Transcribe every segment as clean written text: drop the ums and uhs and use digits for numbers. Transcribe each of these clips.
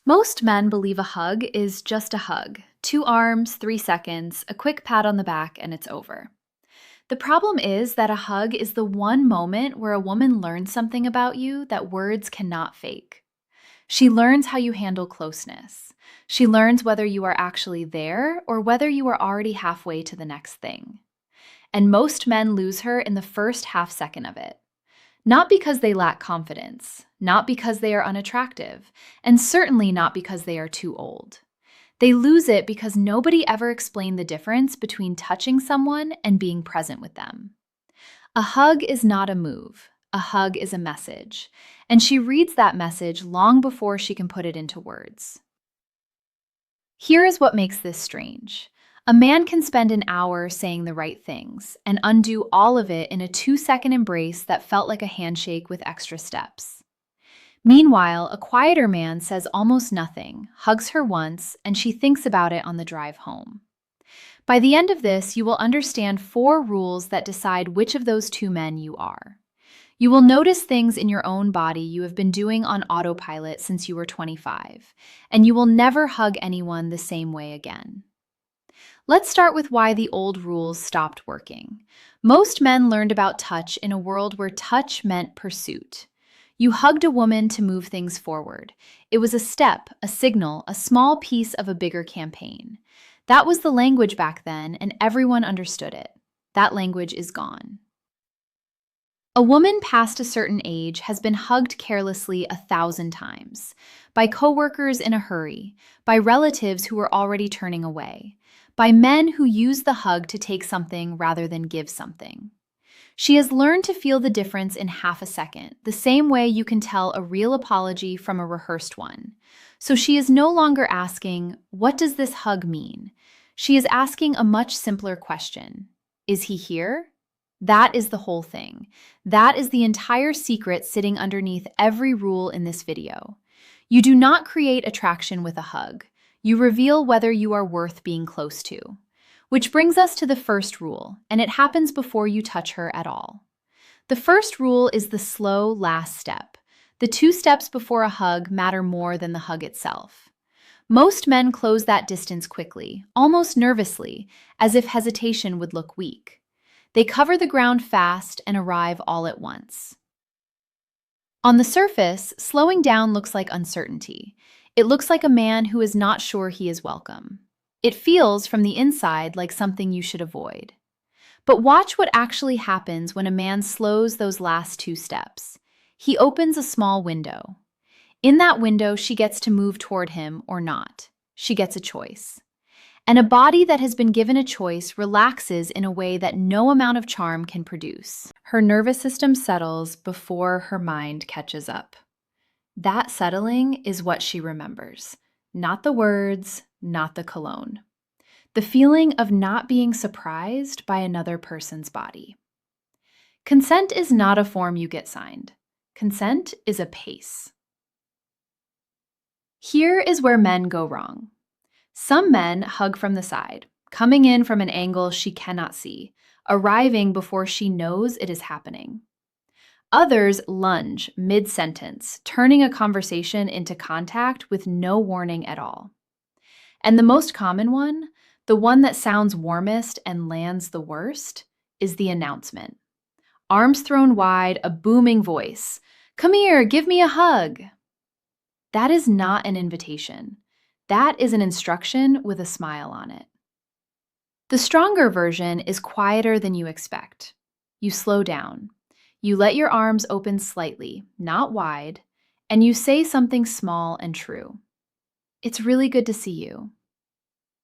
Most men believe a hug is just a hug. 2 arms, 3 seconds, a quick pat on the back, and it's over. The problem is that a hug is the one moment where a woman learns something about you that words cannot fake. She learns how you handle closeness. She learns whether you are actually there or whether you are already halfway to the next thing. And most men lose her in the first half second of it. Not because they lack confidence, not because they are unattractive, and certainly not because they are too old. They lose it because nobody ever explained the difference between touching someone and being present with them. A hug is not a move. A hug is a message. And she reads that message long before she can put it into words. Here is what makes this strange. A man can spend an hour saying the right things and undo all of it in a 2-second embrace that felt like a handshake with extra steps. Meanwhile, a quieter man says almost nothing, hugs her once, and she thinks about it on the drive home. By the end of this, you will understand 4 rules that decide which of those 2 men you are. You will notice things in your own body you have been doing on autopilot since you were 25, and you will never hug anyone the same way again. Let's start with why the old rules stopped working. Most men learned about touch in a world where touch meant pursuit. You hugged a woman to move things forward. It was a step, a signal, a small piece of a bigger campaign. That was the language back then, and everyone understood it. That language is gone. A woman past a certain age has been hugged carelessly 1,000 times. By coworkers in a hurry, by relatives who were already turning away, by men who use the hug to take something rather than give something. She has learned to feel the difference in half a second, the same way you can tell a real apology from a rehearsed one. So she is no longer asking, "What does this hug mean?" She is asking a much simpler question. Is he here? That is the whole thing. That is the entire secret sitting underneath every rule in this video. You do not create attraction with a hug. You reveal whether you are worth being close to. Which brings us to the first rule, and it happens before you touch her at all. The first rule is the slow last step. The 2 steps before a hug matter more than the hug itself. Most men close that distance quickly, almost nervously, as if hesitation would look weak. They cover the ground fast and arrive all at once. On the surface, slowing down looks like uncertainty. It looks like a man who is not sure he is welcome. It feels, from the inside, like something you should avoid. But watch what actually happens when a man slows those last 2 steps. He opens a small window. In that window, she gets to move toward him or not. She gets a choice. And a body that has been given a choice relaxes in a way that no amount of charm can produce. Her nervous system settles before her mind catches up. That settling is what she remembers. Not the words, not the cologne. The feeling of not being surprised by another person's body. Consent is not a form you get signed. Consent is a pace. Here is where men go wrong. Some men hug from the side, coming in from an angle she cannot see, arriving before she knows it is happening. Others lunge mid-sentence, turning a conversation into contact with no warning at all. And the most common one, the one that sounds warmest and lands the worst, is the announcement. Arms thrown wide, a booming voice. "Come here, give me a hug." That is not an invitation. That is an instruction with a smile on it. The stronger version is quieter than you expect. You slow down. You let your arms open slightly, not wide, and you say something small and true. "It's really good to see you."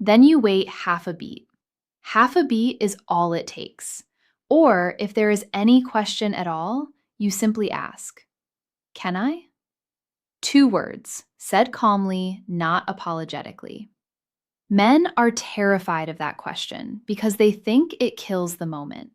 Then you wait half a beat. Half a beat is all it takes. Or if there is any question at all, you simply ask, "Can I?" 2 words, said calmly, not apologetically. Men are terrified of that question because they think it kills the moment.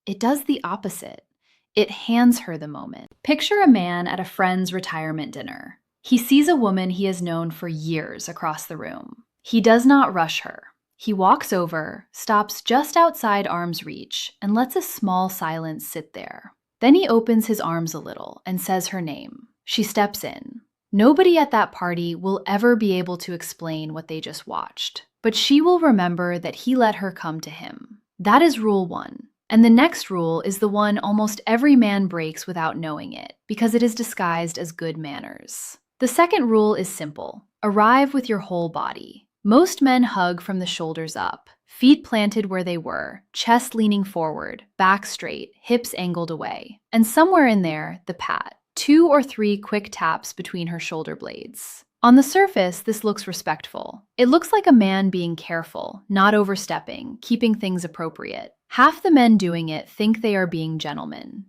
It does the opposite. It hands her the moment. Picture a man at a friend's retirement dinner. He sees a woman he has known for years across the room. He does not rush her. He walks over, stops just outside arm's reach, and lets a small silence sit there. Then he opens his arms a little and says her name. She steps in. Nobody at that party will ever be able to explain what they just watched, but she will remember that he let her come to him. That is rule one. And the next rule is the one almost every man breaks without knowing it, because it is disguised as good manners. The second rule is simple: arrive with your whole body. Most men hug from the shoulders up, feet planted where they were, chest leaning forward, back straight, hips angled away. And somewhere in there, the pat. 2 or 3 quick taps between her shoulder blades. On the surface, this looks respectful. It looks like a man being careful, not overstepping, keeping things appropriate. Half the men doing it think they are being gentlemen.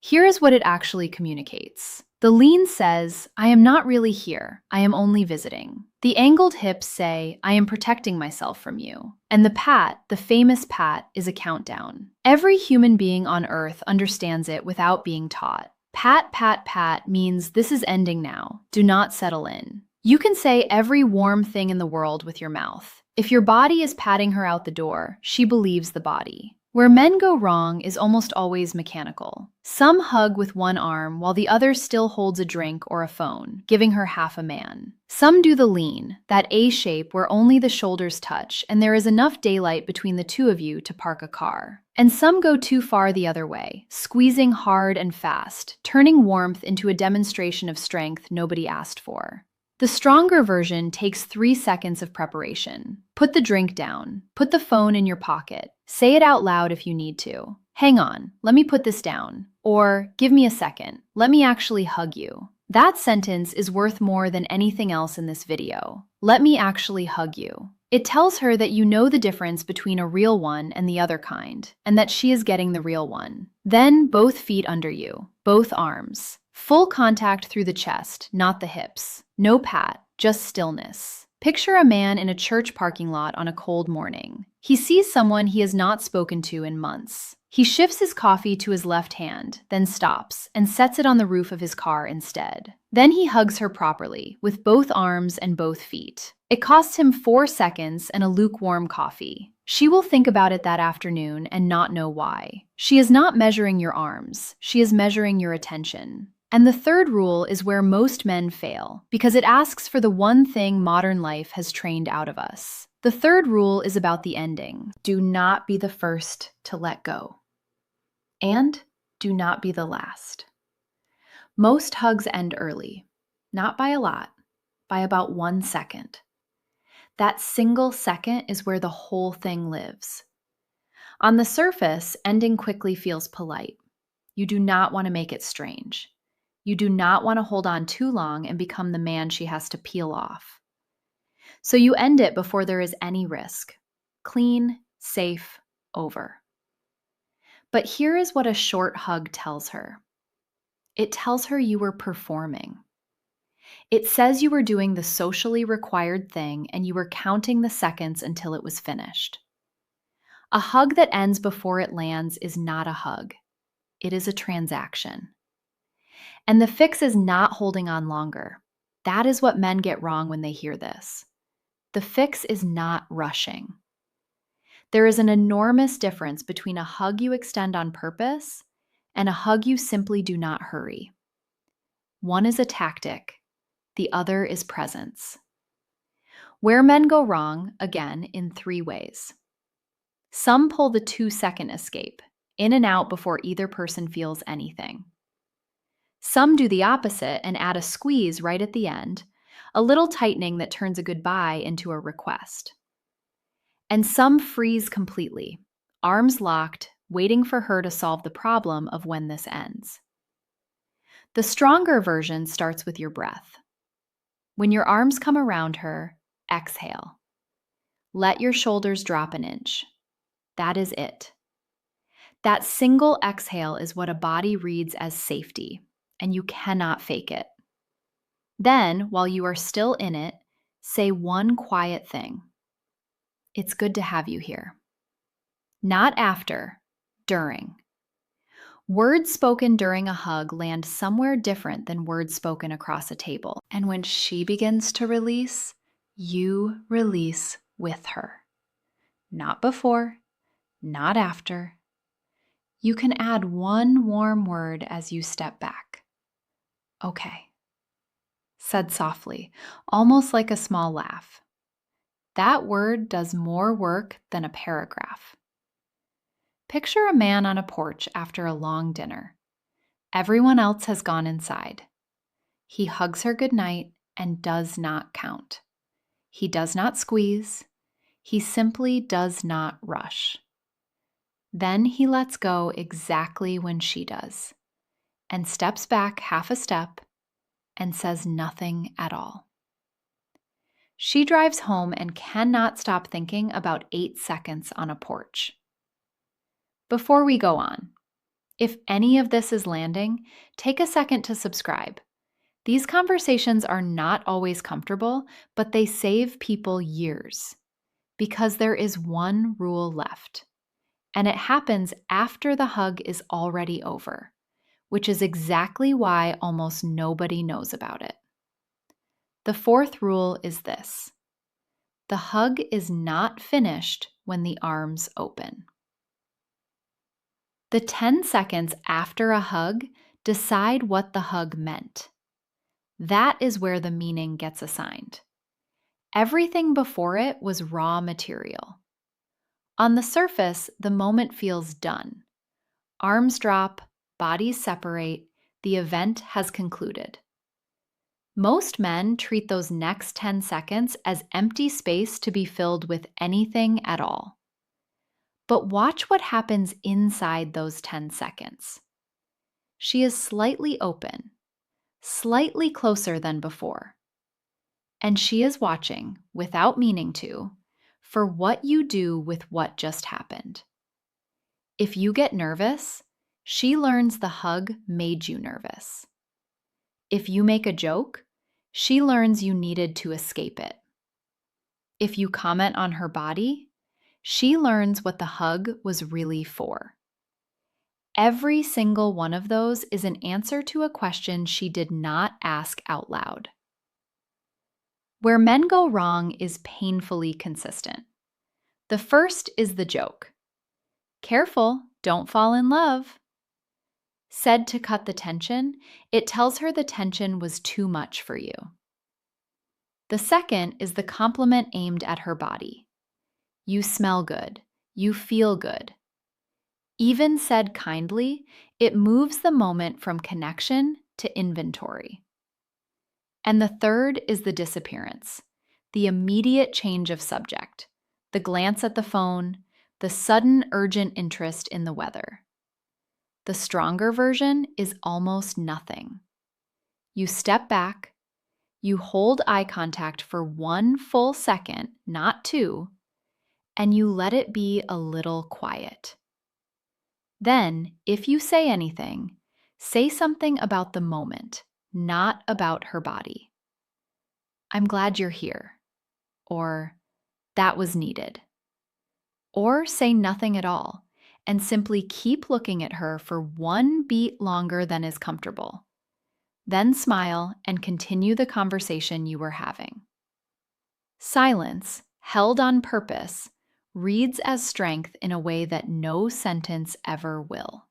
Here is what it actually communicates. The lean says, I am not really here, I am only visiting. The angled hips say, I am protecting myself from you. And the pat, the famous pat, is a countdown. Every human being on earth understands it without being taught. Pat, pat, pat means this is ending now. Do not settle in. You can say every warm thing in the world with your mouth. If your body is patting her out the door, she believes the body. Where men go wrong is almost always mechanical. Some hug with one arm while the other still holds a drink or a phone, giving her half a man. Some do the lean, that A shape where only the shoulders touch and there is enough daylight between the two of you to park a car. And some go too far the other way, squeezing hard and fast, turning warmth into a demonstration of strength nobody asked for. The stronger version takes 3 seconds of preparation. Put the drink down. Put the phone in your pocket. Say it out loud if you need to. Hang on, let me put this down. Or, give me a second. Let me actually hug you. That sentence is worth more than anything else in this video. Let me actually hug you. It tells her that you know the difference between a real one and the other kind, and that she is getting the real one. Then both feet under you, both arms. Full contact through the chest, not the hips. No pat, just stillness. Picture a man in a church parking lot on a cold morning. He sees someone he has not spoken to in months. He shifts his coffee to his left hand, then stops and sets it on the roof of his car instead. Then he hugs her properly, with both arms and both feet. It costs him 4 seconds and a lukewarm coffee. She will think about it that afternoon and not know why. She is not measuring your arms. She is measuring your attention. And the third rule is where most men fail, because it asks for the one thing modern life has trained out of us. The third rule is about the ending. Do not be the first to let go. And do not be the last. Most hugs end early, not by a lot, by about 1 second. That single second is where the whole thing lives. On the surface, ending quickly feels polite. You do not want to make it strange. You do not want to hold on too long and become the man she has to peel off. So you end it before there is any risk. Clean, safe, over. But here is what a short hug tells her. It tells her you were performing. It says you were doing the socially required thing and you were counting the seconds until it was finished. A hug that ends before it lands is not a hug. It is a transaction. And the fix is not holding on longer. That is what men get wrong when they hear this. The fix is not rushing. There is an enormous difference between a hug you extend on purpose and a hug you simply do not hurry. One is a tactic, the other is presence. Where men go wrong, again, in 3 ways. Some pull the 2-second escape, in and out before either person feels anything. Some do the opposite and add a squeeze right at the end, a little tightening that turns a goodbye into a request. And some freeze completely, arms locked, waiting for her to solve the problem of when this ends. The stronger version starts with your breath. When your arms come around her, exhale. Let your shoulders drop an inch. That is it. That single exhale is what a body reads as safety, and you cannot fake it. Then, while you are still in it, say one quiet thing. It's good to have you here. Not after, during. Words spoken during a hug land somewhere different than words spoken across a table. And when she begins to release, you release with her. Not before, not after. You can add one warm word as you step back. Okay. said softly, almost like a small laugh. That word does more work than a paragraph. Picture a man on a porch after a long dinner. Everyone else has gone inside. He hugs her goodnight and does not count. He does not squeeze. He simply does not rush. Then he lets go exactly when she does, and steps back half a step and says nothing at all. She drives home and cannot stop thinking about 8 seconds on a porch. Before we go on, if any of this is landing, take a second to subscribe. These conversations are not always comfortable, but they save people years because there is one rule left, and it happens after the hug is already over, which is exactly why almost nobody knows about it. The fourth rule is this: the hug is not finished when the arms open. The 10 seconds after a hug decide what the hug meant. That is where the meaning gets assigned. Everything before it was raw material. On the surface, the moment feels done. Arms drop, bodies separate, the event has concluded. Most men treat those next 10 seconds as empty space to be filled with anything at all. But watch what happens inside those 10 seconds. She is slightly open, slightly closer than before. And she is watching, without meaning to, for what you do with what just happened. If you get nervous, she learns the hug made you nervous. If you make a joke, she learns you needed to escape it. If you comment on her body, she learns what the hug was really for. Every single one of those is an answer to a question she did not ask out loud. Where men go wrong is painfully consistent. The first is the joke. Careful, don't fall in love. Said to cut the tension, it tells her the tension was too much for you. The second is the compliment aimed at her body. You smell good. You feel good. Even said kindly, it moves the moment from connection to inventory. And the third is the disappearance, the immediate change of subject, the glance at the phone, the sudden urgent interest in the weather. The stronger version is almost nothing. You step back, you hold eye contact for 1 full second, not 2, and you let it be a little quiet. Then, if you say anything, say something about the moment, not about her body. I'm glad you're here. Or, that was needed. Or say nothing at all and simply keep looking at her for 1 beat longer than is comfortable. Then smile and continue the conversation you were having. Silence, held on purpose, reads as strength in a way that no sentence ever will.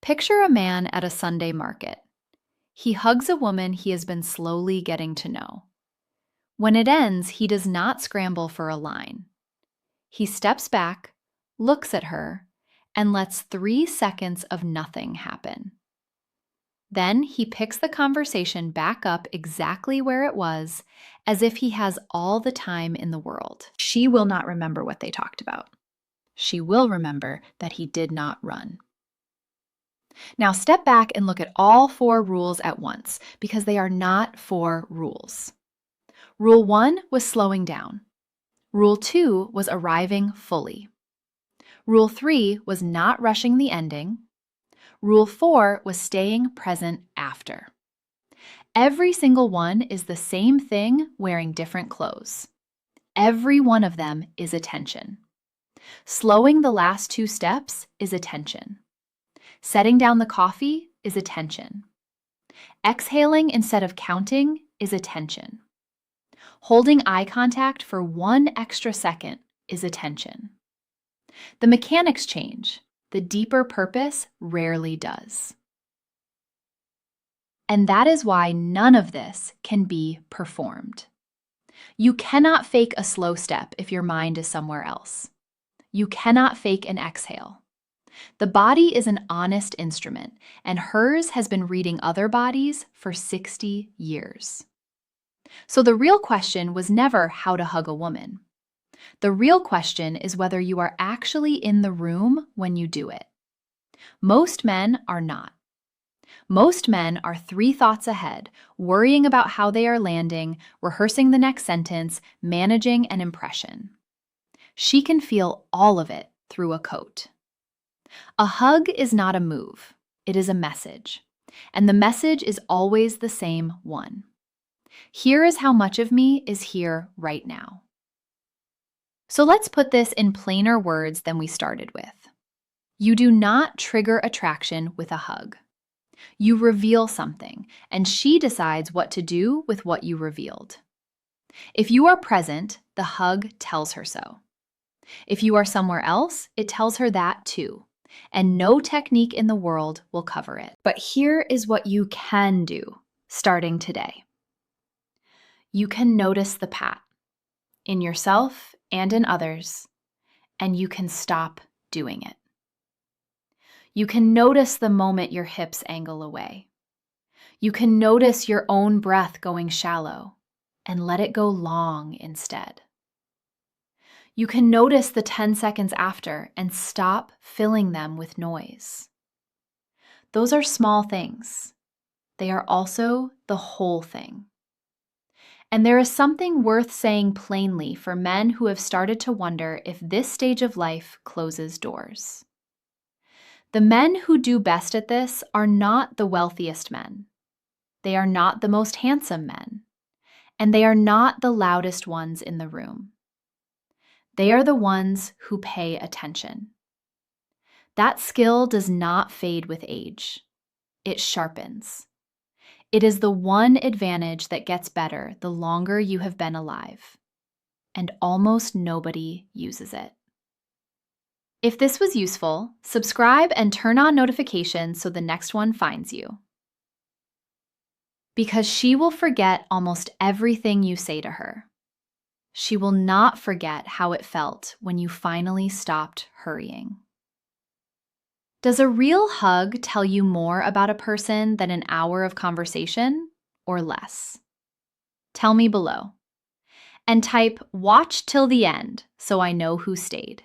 Picture a man at a Sunday market. He hugs a woman he has been slowly getting to know. When it ends, he does not scramble for a line. He steps back, looks at her, and lets 3 seconds of nothing happen. Then he picks the conversation back up exactly where it was, as if he has all the time in the world. She will not remember what they talked about. She will remember that he did not run. Now step back and look at all 4 rules at once, because they are not 4 rules. Rule 1 was slowing down. Rule 2 was arriving fully. Rule 3 was not rushing the ending. Rule 4 was staying present after. Every single one is the same thing wearing different clothes. Every one of them is attention. Slowing the last 2 steps is attention. Setting down the coffee is attention. Exhaling instead of counting is attention. Holding eye contact for 1 extra second is attention. The mechanics change. The deeper purpose rarely does. And that is why none of this can be performed. You cannot fake a slow step if your mind is somewhere else. You cannot fake an exhale. The body is an honest instrument, and hers has been reading other bodies for 60 years. So the real question was never how to hug a woman. The real question is whether you are actually in the room when you do it. Most men are not. Most men are 3 thoughts ahead, worrying about how they are landing, rehearsing the next sentence, managing an impression. She can feel all of it through a coat. A hug is not a move, it is a message. And the message is always the same one. Here is how much of me is here right now. So let's put this in plainer words than we started with. You do not trigger attraction with a hug. You reveal something, and she decides what to do with what you revealed. If you are present, the hug tells her so. If you are somewhere else, it tells her that too. And no technique in the world will cover it. But here is what you can do starting today. You can notice the pat in yourself and in others, and you can stop doing it. You can notice the moment your hips angle away. You can notice your own breath going shallow and let it go long instead. You can notice the 10 seconds after and stop filling them with noise. Those are small things. They are also the whole thing. And there is something worth saying plainly for men who have started to wonder if this stage of life closes doors. The men who do best at this are not the wealthiest men. They are not the most handsome men. And they are not the loudest ones in the room. They are the ones who pay attention. That skill does not fade with age. It sharpens. It is the one advantage that gets better the longer you have been alive. And almost nobody uses it. If this was useful, subscribe and turn on notifications so the next one finds you. Because she will forget almost everything you say to her. She will not forget how it felt when you finally stopped hurrying. Does a real hug tell you more about a person than an hour of conversation, or less? Tell me below. And type "watch till the end" so I know who stayed.